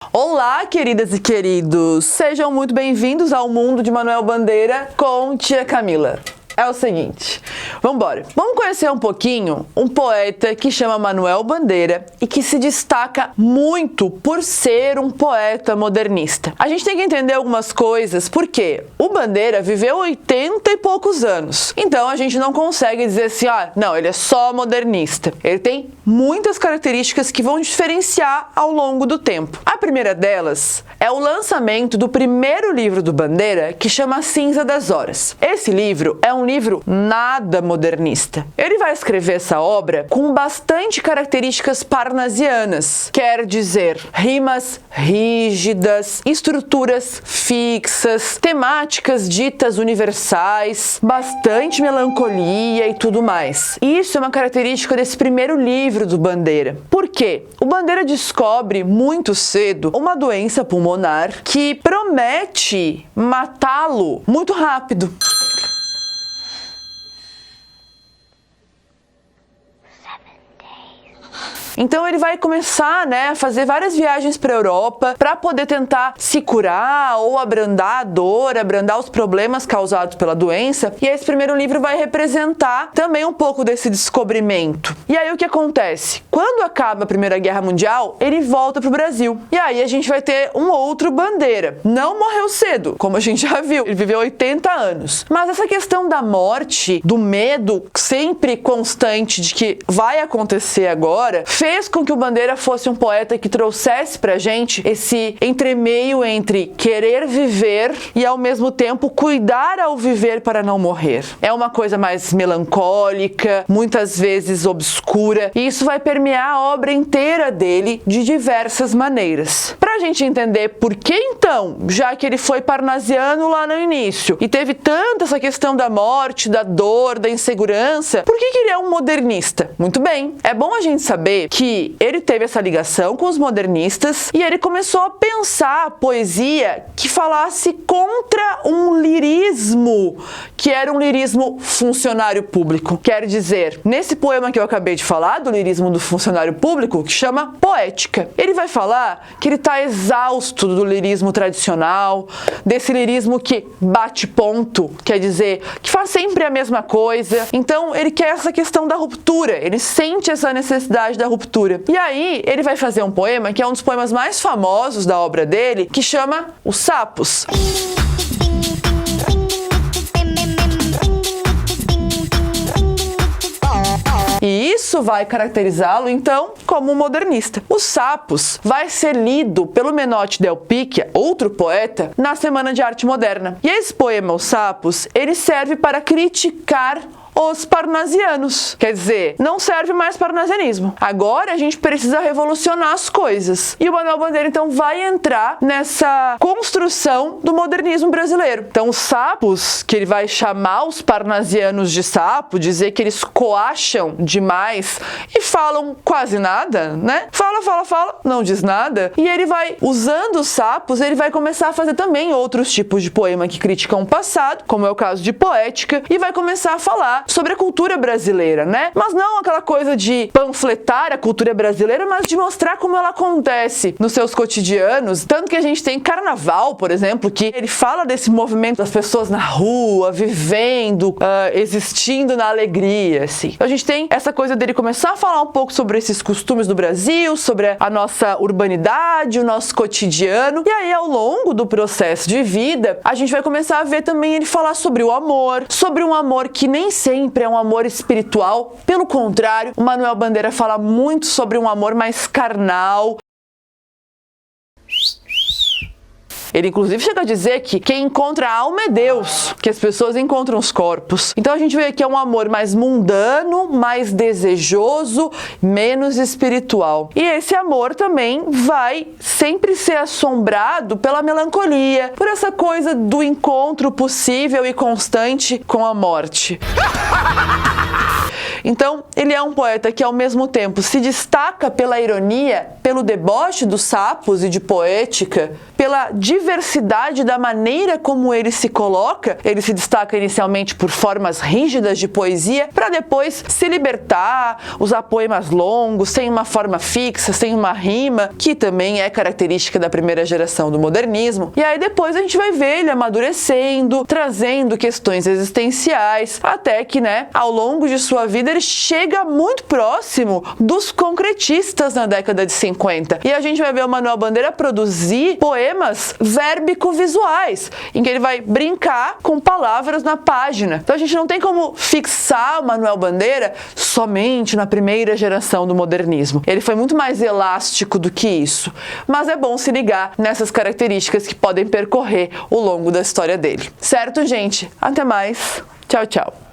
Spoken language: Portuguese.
Olá, queridas e queridos! Sejam muito bem-vindos ao mundo de Manuel Bandeira com tia Camila. É o seguinte, vamos conhecer um pouquinho um poeta que chama Manuel Bandeira e que se destaca muito por ser um poeta modernista. A gente tem que entender algumas coisas, porque o Bandeira viveu 80 e poucos anos, então a gente não consegue dizer assim, não, ele é só modernista. Ele tem muitas características que vão diferenciar ao longo do tempo. A primeira delas é o lançamento do primeiro livro do Bandeira, que chama A Cinza das Horas. Esse livro é um livro nada modernista. Ele vai escrever essa obra com bastante características parnasianas, quer dizer, rimas rígidas, estruturas fixas, temáticas ditas universais, bastante melancolia e tudo mais. Isso é uma característica desse primeiro livro do Bandeira. Por quê? O Bandeira descobre muito cedo uma doença pulmonar que promete matá-lo muito rápido. Então ele vai começar, a fazer várias viagens para a Europa para poder tentar se curar ou abrandar a dor, abrandar os problemas causados pela doença. E esse primeiro livro vai representar também um pouco desse descobrimento. E aí o que acontece? Quando acaba a Primeira Guerra Mundial, ele volta para o Brasil. E aí a gente vai ter um outro Bandeira. Não morreu cedo, como a gente já viu. Ele viveu 80 anos. Mas essa questão da morte, do medo sempre constante de que vai acontecer agora, fez com que o Bandeira fosse um poeta que trouxesse pra gente esse entremeio entre querer viver e ao mesmo tempo cuidar ao viver para não morrer. É uma coisa mais melancólica, muitas vezes obscura, e isso vai permear a obra inteira dele de diversas maneiras. Pra gente entender por que então, já que ele foi parnasiano lá no início e teve tanta essa questão da morte, da dor, da insegurança, por que ele é um modernista? Muito bem, é bom a gente saber que ele teve essa ligação com os modernistas e ele começou a pensar a poesia que falasse contra um lirismo, que era um lirismo funcionário público. Quer dizer, nesse poema que eu acabei de falar, do lirismo do funcionário público, que chama Poética, ele vai falar que ele está exausto do lirismo tradicional, desse lirismo que bate ponto, quer dizer, que faz sempre a mesma coisa. Então ele quer essa questão da ruptura, ele sente essa necessidade da ruptura. E aí ele vai fazer um poema que é um dos poemas mais famosos da obra dele, que chama Os Sapos. E isso vai caracterizá-lo, então, como um modernista. Os Sapos vai ser lido pelo Menotti Del Picchia, outro poeta, na Semana de Arte Moderna. E esse poema, Os Sapos, ele serve para criticar os parnasianos. Quer dizer, não serve mais parnasianismo. Agora a gente precisa revolucionar as coisas. E o Manuel Bandeira, então, vai entrar nessa construção do modernismo brasileiro. Então, os sapos, que ele vai chamar os parnasianos de sapo, dizer que eles coacham demais e falam quase nada, Fala, não diz nada. E ele vai, usando os sapos, ele vai começar a fazer também outros tipos de poema que criticam o passado, como é o caso de Poética, e vai começar a falar sobre a cultura brasileira, Mas não aquela coisa de panfletar a cultura brasileira, mas de mostrar como ela acontece nos seus cotidianos. Tanto que a gente tem Carnaval, por exemplo, que ele fala desse movimento das pessoas na rua, vivendo, existindo na alegria, assim. A gente tem essa coisa dele começar a falar um pouco sobre esses costumes do Brasil, sobre a nossa urbanidade, o nosso cotidiano. E aí, ao longo do processo de vida, a gente vai começar a ver também ele falar sobre o amor, sobre um amor que nem sempre é um amor espiritual. Pelo contrário, o Manuel Bandeira fala muito sobre um amor mais carnal. Ele, inclusive, chega a dizer que quem encontra a alma é Deus, que as pessoas encontram os corpos. Então, a gente vê que é um amor mais mundano, mais desejoso, menos espiritual. E esse amor também vai sempre ser assombrado pela melancolia, por essa coisa do encontro possível e constante com a morte. Então, ele é um poeta que, ao mesmo tempo, se destaca pela ironia, pelo deboche dos sapos e de poética, pela diversidade da maneira como ele se coloca. Ele se destaca inicialmente por formas rígidas de poesia, para depois se libertar, usar poemas longos, sem uma forma fixa, sem uma rima, que também é característica da primeira geração do modernismo. E aí depois a gente vai ver ele amadurecendo, trazendo questões existenciais, até que, ao longo de sua vida ele chega muito próximo dos concretistas na década de 50. E a gente vai ver o Manuel Bandeira produzir poemas vérbico-visuais, em que ele vai brincar com palavras na página. Então a gente não tem como fixar o Manuel Bandeira somente na primeira geração do modernismo. Ele foi muito mais elástico do que isso. Mas é bom se ligar nessas características que podem percorrer o longo da história dele. Certo, gente? Até mais. Tchau, tchau.